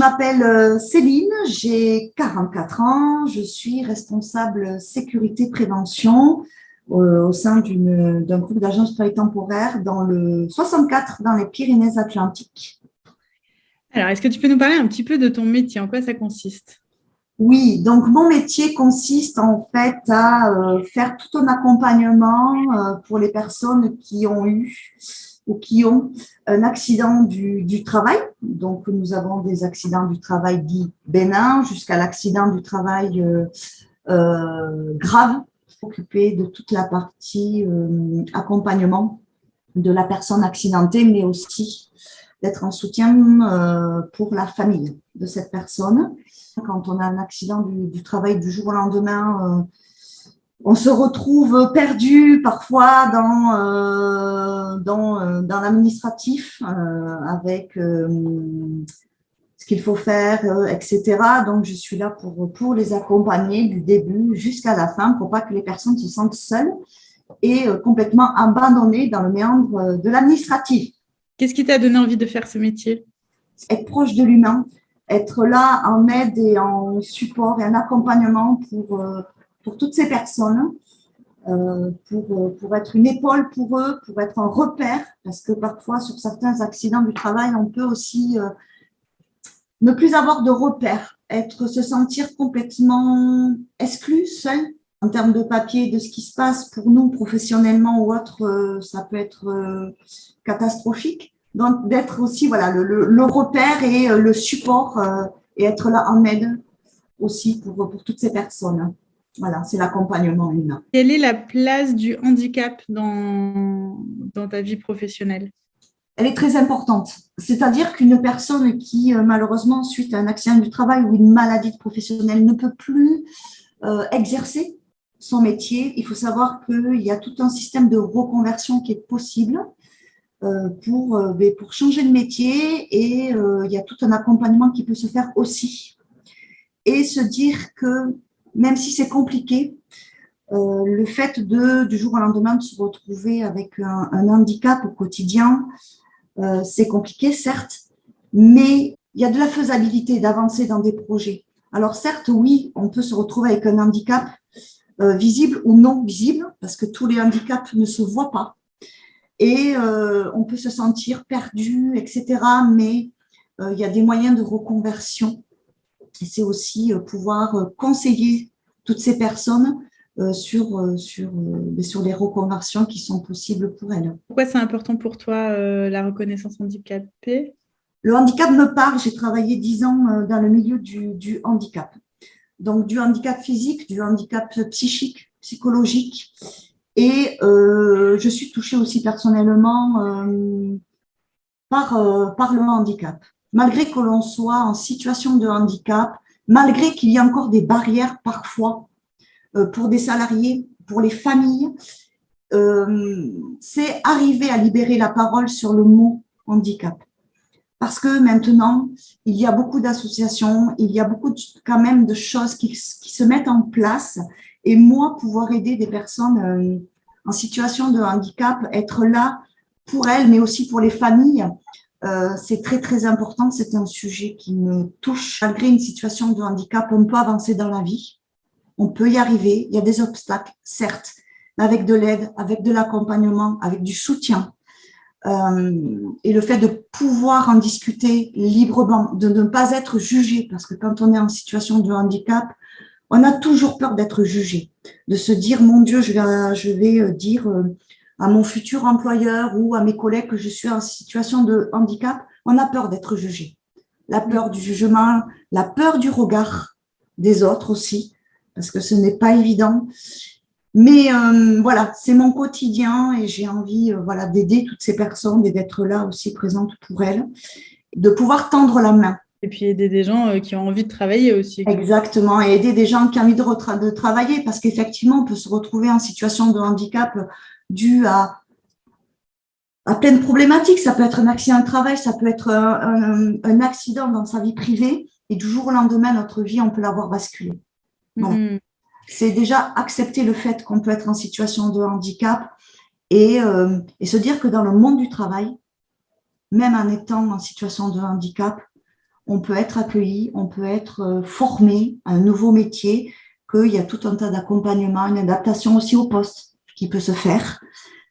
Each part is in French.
m'appelle Céline, j'ai 44 ans, je suis responsable sécurité prévention au sein d'un groupe d'agences de travail temporaire dans le 64 dans les Pyrénées-Atlantiques. Alors, est-ce que tu peux nous parler un petit peu de ton métier? En quoi ça consiste? Oui, donc mon métier consiste en fait à faire tout un accompagnement pour les personnes qui ont eu ou qui ont un accident du travail. Donc, nous avons des accidents du travail dits bénins jusqu'à l'accident du travail grave, occupé de toute la partie accompagnement de la personne accidentée, mais aussi d'être en soutien pour la famille de cette personne. Quand on a un accident du travail du jour au lendemain, on se retrouve perdu parfois dans l'administratif avec ce qu'il faut faire, etc. Donc, je suis là pour les accompagner du début jusqu'à la fin pour pas que les personnes se sentent seules et complètement abandonnées dans le méandre de l'administratif. Qu'est-ce qui t'a donné envie de faire ce métier? Être proche de l'humain, être là en aide et en support et en accompagnement pour toutes ces personnes, pour être une épaule pour eux, pour être un repère, parce que parfois sur certains accidents du travail, on peut aussi ne plus avoir de repère, se sentir complètement exclu, seul. En termes de papier, de ce qui se passe pour nous professionnellement ou autre, ça peut être catastrophique. Donc, d'être aussi voilà, le repère et le support et être là en aide aussi pour toutes ces personnes. Voilà, c'est l'accompagnement humain. Quelle est la place du handicap dans ta vie professionnelle? Elle est très importante. C'est-à-dire qu'une personne qui, malheureusement, suite à un accident du travail ou une maladie professionnelle, ne peut plus exercer son métier, il faut savoir qu'il y a tout un système de reconversion qui est possible pour changer de métier et il y a tout un accompagnement qui peut se faire aussi. Et se dire que même si c'est compliqué, le fait du jour au lendemain de se retrouver avec un handicap au quotidien, c'est compliqué, certes, mais il y a de la faisabilité d'avancer dans des projets. Alors certes, oui, on peut se retrouver avec un handicap visible ou non visible, parce que tous les handicaps ne se voient pas. Et on peut se sentir perdu, etc. Mais il y a des moyens de reconversion. Et c'est aussi pouvoir conseiller toutes ces personnes sur les reconversions qui sont possibles pour elles. Pourquoi c'est important pour toi la reconnaissance handicapée? Le handicap me parle. J'ai travaillé 10 ans dans le milieu du handicap. Donc, du handicap physique, du handicap psychique, psychologique. Et je suis touchée aussi personnellement par le handicap. Malgré que l'on soit en situation de handicap, malgré qu'il y ait encore des barrières parfois pour des salariés, pour les familles, c'est arriver à libérer la parole sur le mot handicap. Parce que maintenant, il y a beaucoup d'associations, il y a beaucoup quand même de choses qui se mettent en place. Et moi, pouvoir aider des personnes en situation de handicap, être là pour elles, mais aussi pour les familles, c'est très, très important. C'est un sujet qui me touche. Malgré une situation de handicap, on peut avancer dans la vie. On peut y arriver. Il y a des obstacles, certes, mais avec de l'aide, avec de l'accompagnement, avec du soutien. Et le fait de pouvoir en discuter librement, de ne pas être jugé, parce que quand on est en situation de handicap, on a toujours peur d'être jugé, de se dire, mon Dieu, je vais dire à mon futur employeur ou à mes collègues que je suis en situation de handicap, on a peur d'être jugé. La peur du jugement, la peur du regard des autres aussi, parce que ce n'est pas évident. Mais voilà, c'est mon quotidien et j'ai envie voilà, d'aider toutes ces personnes et d'être là aussi présente pour elles, de pouvoir tendre la main. Et puis aider des gens qui ont envie de travailler aussi. Exactement, et aider des gens qui ont envie de travailler, parce qu'effectivement, on peut se retrouver en situation de handicap dû à plein de problématiques. Ça peut être un accident de travail, ça peut être un accident dans sa vie privée, et du jour au lendemain, notre vie, on peut l'avoir basculée. Voilà. Mmh. C'est déjà accepter le fait qu'on peut être en situation de handicap et se dire que dans le monde du travail, même en étant en situation de handicap, on peut être accueilli, on peut être formé à un nouveau métier, qu'il y a tout un tas d'accompagnement, une adaptation aussi au poste qui peut se faire.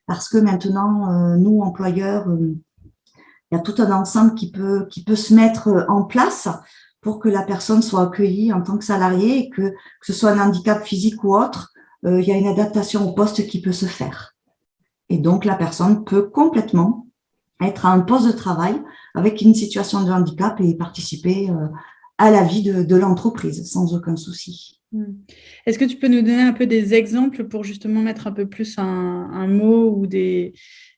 Parce que maintenant, nous, employeurs, il y a tout un ensemble qui peut se mettre en place pour que la personne soit accueillie en tant que salariée et que ce soit un handicap physique ou autre, il y a une adaptation au poste qui peut se faire. Et donc, la personne peut complètement être à un poste de travail avec une situation de handicap et participer à la vie de l'entreprise sans aucun souci. Est-ce que tu peux nous donner un peu des exemples pour justement mettre un peu plus un mot ou des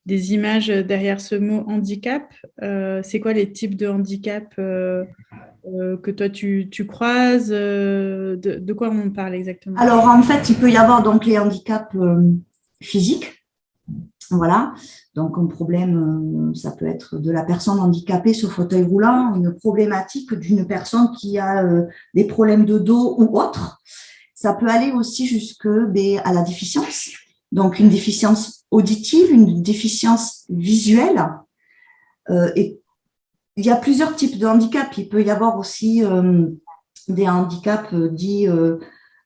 images derrière ce mot handicap? C'est quoi les types de handicap que toi tu croises? De quoi on parle exactement? Alors, en fait, il peut y avoir donc les handicaps physiques. Voilà, donc un problème, ça peut être de la personne handicapée sur fauteuil roulant, une problématique d'une personne qui a des problèmes de dos ou autre. Ça peut aller aussi jusque à la déficience, donc une déficience auditive, une déficience visuelle. Et il y a plusieurs types de handicaps. Il peut y avoir aussi des handicaps dits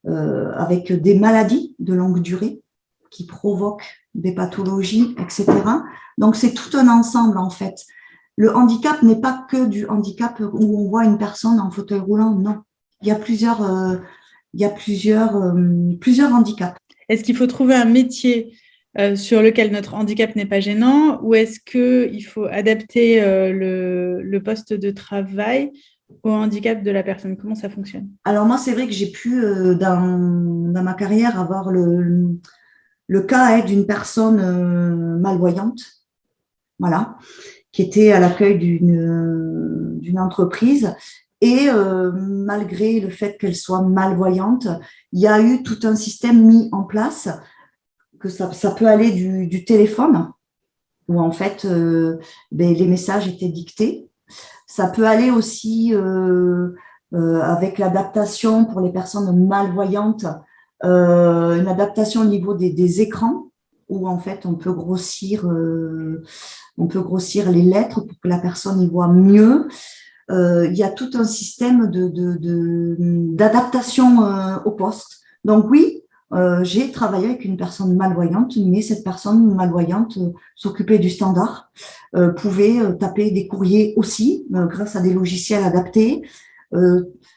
avec des maladies de longue durée qui provoquent des pathologies, etc. Donc, c'est tout un ensemble, en fait. Le handicap n'est pas que du handicap où on voit une personne en fauteuil roulant, non. Il y a plusieurs handicaps. Est-ce qu'il faut trouver un métier sur lequel notre handicap n'est pas gênant ou est-ce qu'il faut adapter le poste de travail au handicap de la personne? Comment ça fonctionne? Alors moi, c'est vrai que j'ai pu, dans ma carrière, avoir le cas d'une personne malvoyante, voilà, qui était à l'accueil d'une entreprise. Et malgré le fait qu'elle soit malvoyante, il y a eu tout un système mis en place, que ça peut aller du téléphone, où en fait les messages étaient dictés. Ça peut aller aussi avec l'adaptation pour les personnes malvoyantes, une adaptation au niveau des écrans, où en fait on peut grossir les lettres pour que la personne y voit mieux. Il y a tout un système d'adaptation au poste. Donc oui, j'ai travaillé avec une personne malvoyante, mais cette personne malvoyante s'occupait du standard, pouvait taper des courriers aussi grâce à des logiciels adaptés.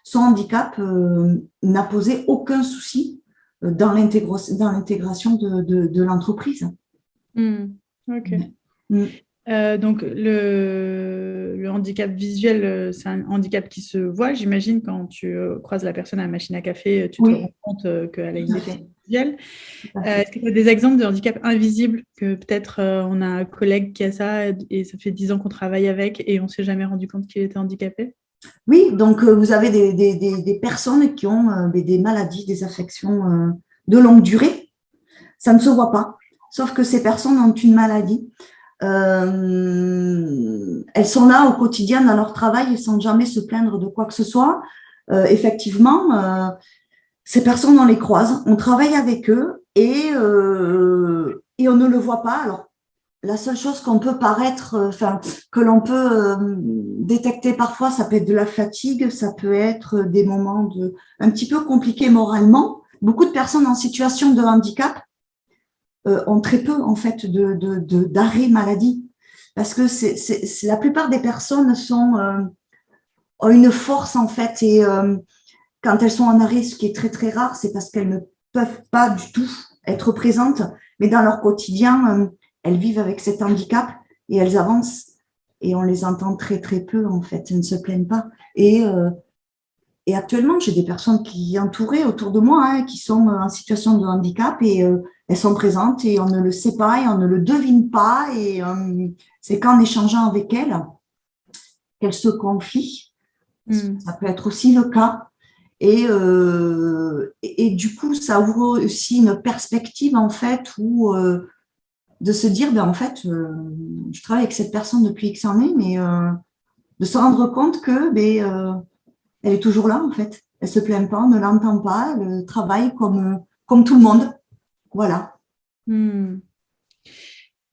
Son handicap n'a posé aucun souci dans l'intégration de l'entreprise. Ok. Mm. Donc, le handicap visuel, c'est un handicap qui se voit, j'imagine, quand tu croises la personne à la machine à café, tu te Oui, rends compte qu'elle a une tout à déficience fait. visuelle. Tout à fait. Est-ce que tu as des exemples de handicap invisible que peut-être on a un collègue qui a ça et ça fait 10 ans qu'on travaille avec et on ne s'est jamais rendu compte qu'il était handicapé? Oui, donc vous avez des personnes qui ont des maladies, des affections de longue durée. Ça ne se voit pas, sauf que ces personnes ont une maladie. Elles sont là au quotidien dans leur travail et sans jamais se plaindre de quoi que ce soit. Effectivement, ces personnes, on les croise, on travaille avec eux et on ne le voit pas. Alors, la seule chose qu'on peut paraître, que l'on peut détecter parfois, ça peut être de la fatigue, ça peut être des moments un petit peu compliqués moralement. Beaucoup de personnes en situation de handicap ont très peu en fait d'arrêt maladie, parce que la plupart des personnes ont une force en fait, et quand elles sont en arrêt, ce qui est très très rare, c'est parce qu'elles ne peuvent pas du tout être présentes, mais dans leur quotidien, elles vivent avec cet handicap et elles avancent et on les entend très très peu en fait, elles ne se plaignent pas. Et actuellement, j'ai des personnes qui entourées autour de moi qui sont en situation de handicap et elles sont présentes et on ne le sait pas et on ne le devine pas. Et c'est qu'en échangeant avec elles qu'elles se confient. Ça peut être aussi le cas. Et du coup, ça ouvre aussi une perspective en fait où de se dire, en fait, je travaille avec cette personne depuis X années, mais de se rendre compte que elle est toujours là, en fait. Elle ne se plaint pas, on ne l'entend pas, elle travaille comme tout le monde. Voilà.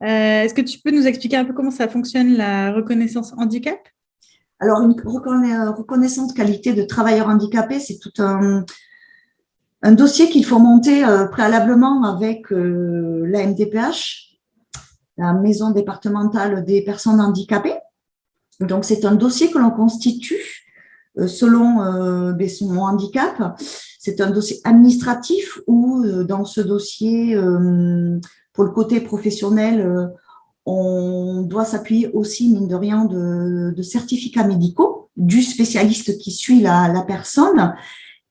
Est-ce que tu peux nous expliquer un peu comment ça fonctionne la reconnaissance handicap? Alors, une reconnaissance de qualité de travailleur handicapé, c'est tout un dossier qu'il faut monter préalablement avec la MDPH, la Maison départementale des personnes handicapées. Donc, c'est un dossier que l'on constitue selon son handicap. C'est un dossier administratif où, dans ce dossier, pour le côté professionnel, on doit s'appuyer aussi, mine de rien, de certificats médicaux du spécialiste qui suit la personne.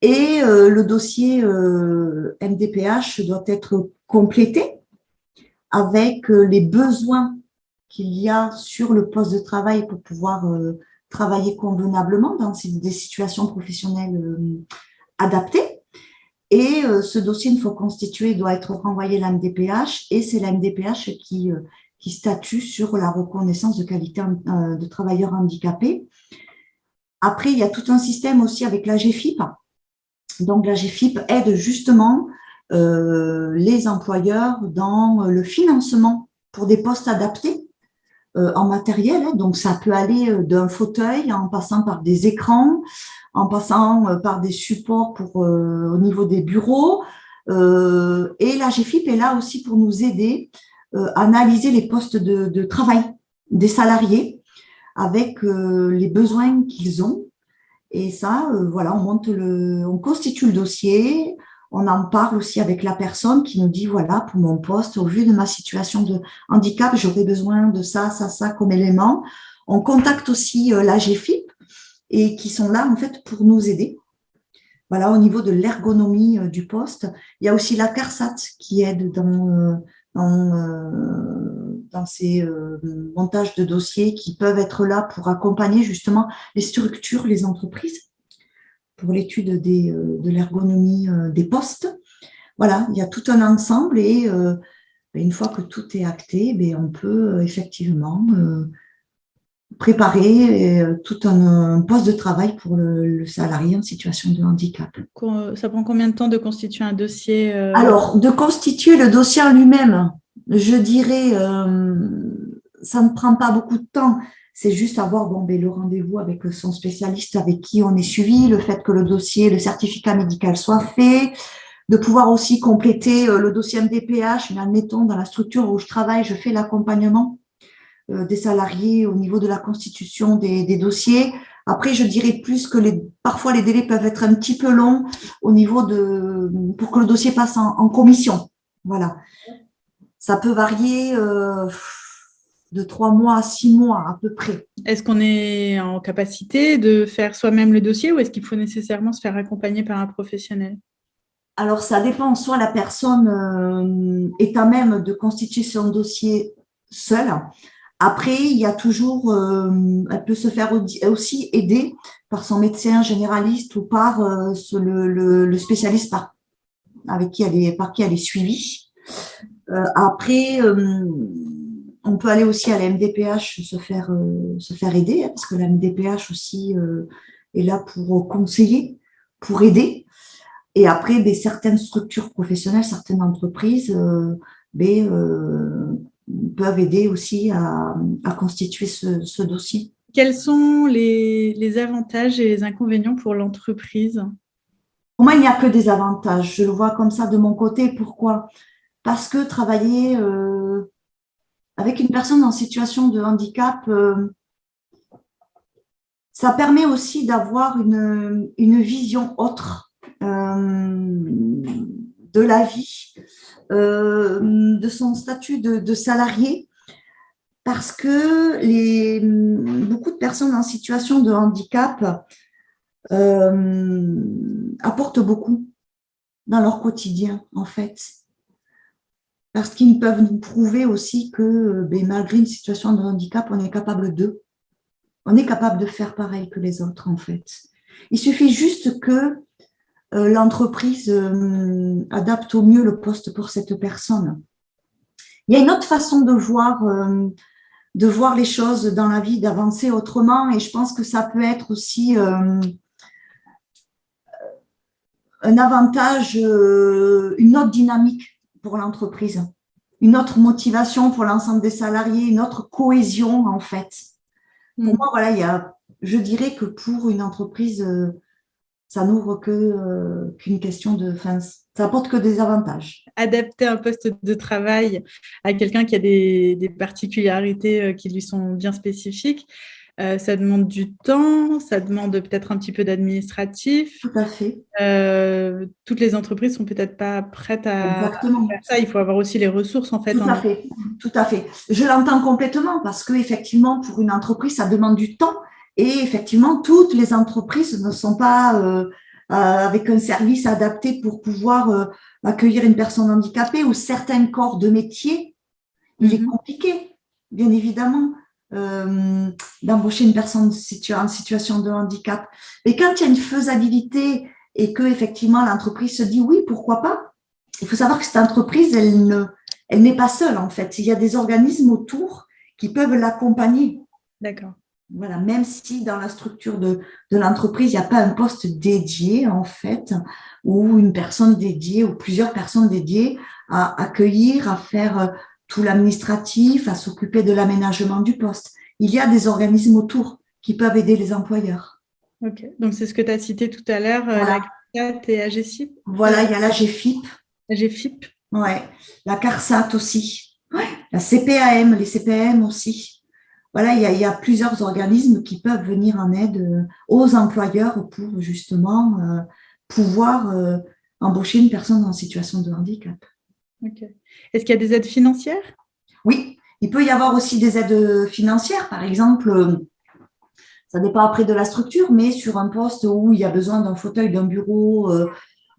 Et le dossier MDPH doit être complété avec les besoins qu'il y a sur le poste de travail pour pouvoir travailler convenablement dans des situations professionnelles adaptées. Et ce dossier, une fois constitué, doit être renvoyé à la MDPH et c'est la MDPH qui statue sur la reconnaissance de qualité de travailleurs handicapés. Après, il y a tout un système aussi avec la GFIP. Donc, la GFIP aide justement les employeurs dans le financement pour des postes adaptés en matériel. Donc, ça peut aller d'un fauteuil en passant par des écrans, en passant par des supports au niveau des bureaux. Et la GFIP est là aussi pour nous aider à analyser les postes de travail des salariés avec les besoins qu'ils ont. Et ça, voilà, on constitue le dossier, on en parle aussi avec la personne qui nous dit, voilà, pour mon poste, au vu de ma situation de handicap, j'aurais besoin de ça, ça, ça comme élément. On contacte aussi la GFIP et qui sont là, en fait, pour nous aider. Voilà, au niveau de l'ergonomie du poste. Il y a aussi la CARSAT qui aide dans ces montages de dossiers qui peuvent être là pour accompagner justement les structures, les entreprises pour l'étude de l'ergonomie des postes. Voilà, il y a tout un ensemble et une fois que tout est acté, on peut effectivement préparer tout un poste de travail pour le salarié en situation de handicap. Ça prend combien de temps de constituer un dossier Alors, de constituer le dossier en lui-même, je dirais, ça ne prend pas beaucoup de temps. C'est juste avoir le rendez-vous avec son spécialiste avec qui on est suivi, le fait que le dossier, le certificat médical soit fait, de pouvoir aussi compléter le dossier MDPH. Mais admettons, dans la structure où je travaille, je fais l'accompagnement des salariés au niveau de la constitution des dossiers. Après, je dirais plus que parfois les délais peuvent être un petit peu longs au niveau pour que le dossier passe en commission. Voilà. Ça peut varier de 3 mois à 6 mois à peu près. Est-ce qu'on est en capacité de faire soi-même le dossier ou est-ce qu'il faut nécessairement se faire accompagner par un professionnel? Alors, ça dépend. Soit la personne est à même de constituer son dossier seule. Après, il y a toujours, elle peut se faire aussi aider par son médecin généraliste ou par le spécialiste par qui elle est suivie. Après, on peut aller aussi à la MDPH se faire aider, parce que la MDPH aussi est là pour conseiller, pour aider. Et après, certaines structures professionnelles, certaines entreprises peuvent aider aussi à constituer ce dossier. Quels sont les avantages et les inconvénients pour l'entreprise? Pour moi, il n'y a que des avantages. Je le vois comme ça de mon côté. Pourquoi? Parce que travailler avec une personne en situation de handicap, ça permet aussi d'avoir une vision autre de la vie, de son statut de salarié, parce que beaucoup de personnes en situation de handicap apportent beaucoup dans leur quotidien, en fait. Parce qu'ils peuvent nous prouver aussi que malgré une situation de handicap, on est capable d'eux. On est capable de faire pareil que les autres, en fait. Il suffit juste que l'entreprise adapte au mieux le poste pour cette personne. Il y a une autre façon de voir les choses dans la vie, d'avancer autrement, et je pense que ça peut être aussi un avantage, une autre dynamique pour l'entreprise, une autre motivation pour l'ensemble des salariés, une autre cohésion, en fait. Pour moi, voilà, il y a je dirais que pour une entreprise, ça n'ouvre qu'une question de, enfin, ça apporte que des avantages. Adapter un poste de travail à quelqu'un qui a des particularités qui lui sont bien spécifiques, ça demande du temps, ça demande peut-être un petit peu d'administratif. Tout à fait. Toutes les entreprises sont peut-être pas prêtes à Exactement. faire ça. Il faut avoir aussi les ressources en fait. Tout à fait. Tout à fait. Je l'entends complètement parce que effectivement, pour une entreprise, ça demande du temps. Et effectivement, toutes les entreprises ne sont pas avec un service adapté pour pouvoir accueillir une personne handicapée ou certains corps de métier. Il est compliqué, bien évidemment, d'embaucher une personne en situation de handicap. Mais quand il y a une faisabilité et que effectivement l'entreprise se dit oui, pourquoi pas, il faut savoir que cette entreprise, elle n'est pas seule en fait. Il y a des organismes autour qui peuvent l'accompagner. D'accord. Voilà, même si dans la structure de l'entreprise, il n'y a pas un poste dédié en fait, ou une personne dédiée ou plusieurs personnes dédiées à accueillir, à faire tout l'administratif, à s'occuper de l'aménagement du poste. Il y a des organismes autour qui peuvent aider les employeurs. Ok. Donc, c'est ce que tu as cité tout à l'heure, la Voilà, CAT et AGCIP, voilà, il y a la GFIP, AGFIP. ouais, la CARSAT aussi, ouais, la CPAM, les CPAM aussi. Voilà, il y a plusieurs organismes qui peuvent venir en aide aux employeurs pour justement pouvoir embaucher une personne en situation de handicap. Ok. Est-ce qu'il y a des aides financières? Oui, il peut y avoir aussi des aides financières, par exemple, ça dépend après de la structure, mais sur un poste où il y a besoin d'un fauteuil, d'un bureau,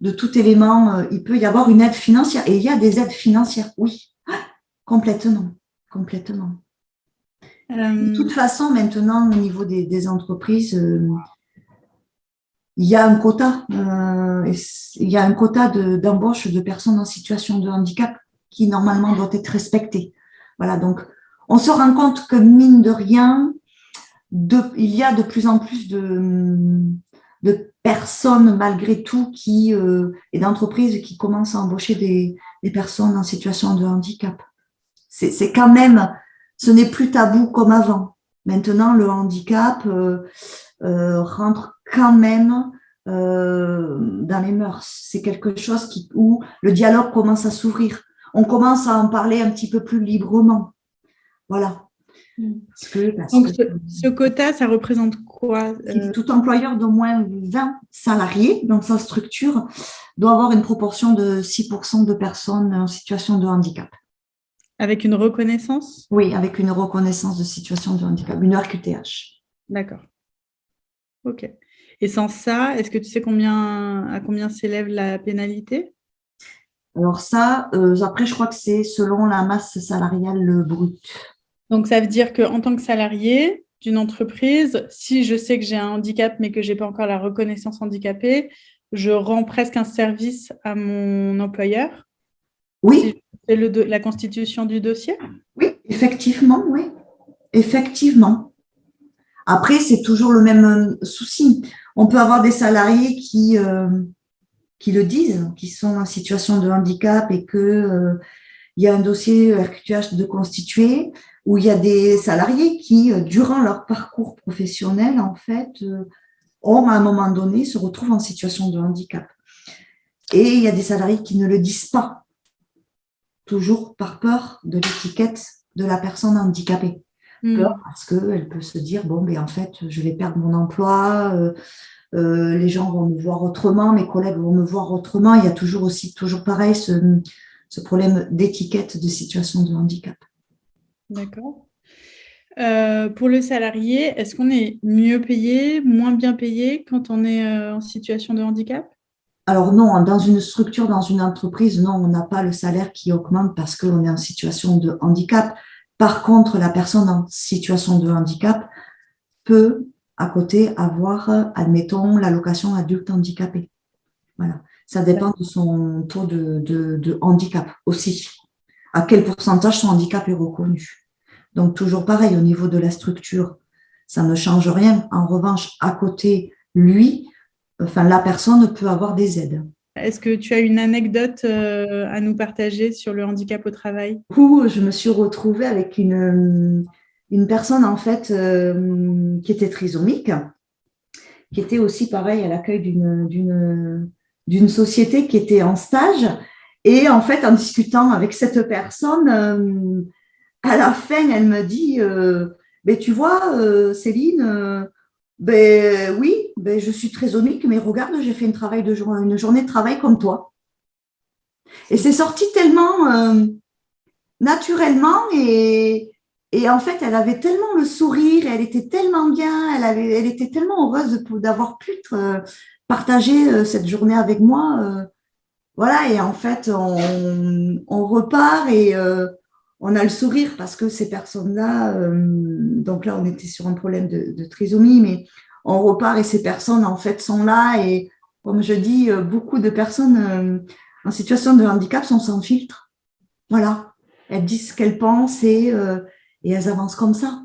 de tout élément, il peut y avoir une aide financière. Et il y a des aides financières, oui, complètement, complètement. De toute façon, maintenant, au niveau des entreprises, il y a un quota, il y a un quota d'embauche de personnes en situation de handicap qui normalement doit être respecté. Voilà, donc on se rend compte que mine de rien, il y a de plus en plus de personnes malgré tout et d'entreprises qui commencent à embaucher des personnes en situation de handicap. C'est quand même, ce n'est plus tabou comme avant. Maintenant, le handicap rentre quand même dans les mœurs. C'est quelque chose où le dialogue commence à s'ouvrir. On commence à en parler un petit peu plus librement. Voilà. Donc, ce quota, ça représente quoi? Tout employeur d'au moins 20 salariés dans sa structure doit avoir une proportion de 6% de personnes en situation de handicap. Avec une reconnaissance? Oui, avec une reconnaissance de situation de handicap, une RQTH. D'accord. Ok. Et sans ça, est-ce que tu sais à combien s'élève la pénalité? Alors ça, après, je crois que c'est selon la masse salariale brute. Donc, ça veut dire qu'en tant que salarié d'une entreprise, si je sais que j'ai un handicap mais que je n'ai pas encore la reconnaissance handicapée, je rends presque un service à mon employeur. Oui. Si je fais la constitution du dossier? Oui, effectivement, oui. Effectivement. Après, c'est toujours le même souci. On peut avoir des salariés qui le disent, qui sont en situation de handicap et que il y a un dossier RQTH de constituer, où il y a des salariés qui, durant leur parcours professionnel, en fait, ont à un moment donné, se retrouvent en situation de handicap. Et il y a des salariés qui ne le disent pas, toujours par peur de l'étiquette de la personne handicapée. Peur parce qu'elle peut se dire, bon, mais en fait, je vais perdre mon emploi, les gens vont me voir autrement, mes collègues vont me voir autrement. Il y a toujours pareil, ce problème d'étiquette de situation de handicap. D'accord. Pour le salarié, est-ce qu'on est mieux payé, moins bien payé quand on est en situation de handicap? Alors non, dans une structure, dans une entreprise, non, on n'a pas le salaire qui augmente parce qu'on est en situation de handicap. Par contre, la personne en situation de handicap peut, à côté, avoir, admettons, l'allocation adulte handicapé. Voilà. Ça dépend de son taux de handicap aussi. À quel pourcentage son handicap est reconnu. Donc, toujours pareil, au niveau de la structure, ça ne change rien. En revanche, à côté, la personne peut avoir des aides. Est-ce que tu as une anecdote à nous partager sur le handicap au travail? Du coup, je me suis retrouvée avec une une personne en fait qui était trisomique, qui était aussi pareil à l'accueil d'une société qui était en stage. Et en fait, en discutant avec cette personne, à la fin, elle me dit, ben, tu vois, Céline, ben, oui, ben, je suis trisomique, mais regarde, j'ai fait une journée de travail comme toi. Et c'est sorti tellement naturellement et en fait, elle avait tellement le sourire, elle était tellement bien, elle était tellement heureuse d'avoir pu partager cette journée avec moi. Voilà, et en fait, on repart et on a le sourire parce que ces personnes-là, donc là, on était sur un problème de trisomie, mais on repart et ces personnes, en fait, sont là. Et comme je dis, beaucoup de personnes en situation de handicap sont sans filtre. Voilà, elles disent ce qu'elles pensent et elles avancent comme ça.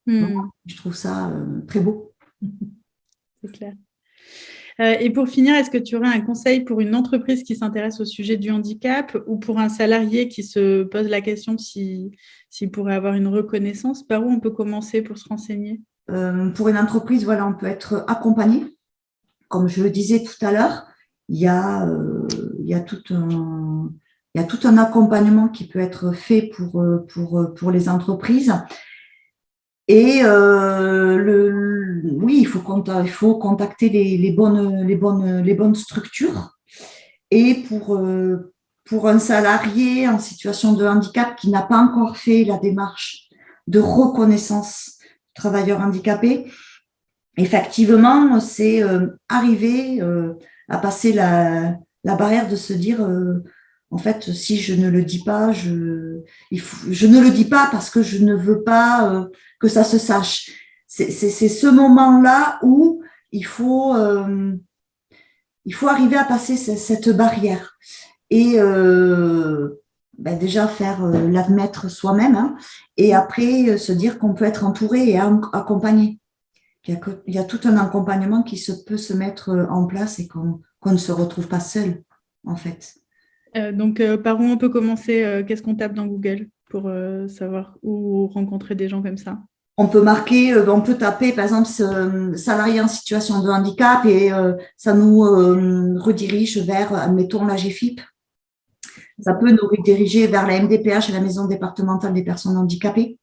Donc, je trouve ça très beau. C'est clair. Et pour finir, est-ce que tu aurais un conseil pour une entreprise qui s'intéresse au sujet du handicap ou pour un salarié qui se pose la question s'il pourrait avoir une reconnaissance? Par où on peut commencer pour se renseigner? Pour une entreprise, voilà, on peut être accompagné. Comme je le disais tout à l'heure, il y a tout un accompagnement qui peut être fait pour les entreprises. Et oui, il faut contacter les bonnes structures. Et pour un salarié en situation de handicap qui n'a pas encore fait la démarche de reconnaissance travailleur handicapé, effectivement, c'est arriver à passer la barrière de se dire, en fait, si je ne le dis pas, je ne le dis pas parce que je ne veux pas que ça se sache. C'est ce moment-là où il faut arriver à passer cette barrière et ben déjà faire l'admettre soi-même, hein, et après se dire qu'on peut être entouré et accompagné. Il y a tout un accompagnement qui peut se mettre en place et qu'on ne se retrouve pas seul, en fait. Donc, par où on peut commencer? Qu'est-ce qu'on tape dans Google pour savoir où rencontrer des gens comme ça? On peut taper, par exemple, salarié en situation de handicap et ça nous redirige vers, admettons, la GFIP. Ça peut nous rediriger vers la MDPH, la Maison départementale des personnes handicapées.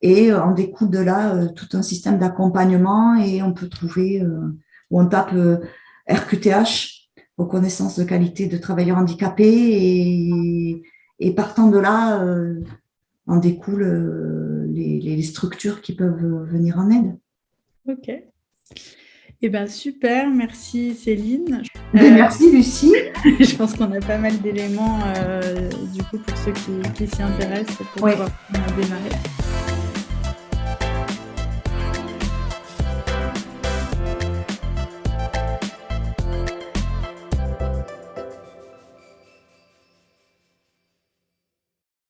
Et en découle de là tout un système d'accompagnement et on peut trouver, où on tape RQTH, reconnaissance de qualité de travailleurs handicapés, et partant de là, en découlent les structures qui peuvent venir en aide. Ok. Eh bien, super, merci Céline. Merci Lucie. Je pense qu'on a pas mal d'éléments du coup pour ceux qui s'y intéressent pour pouvoir démarrer.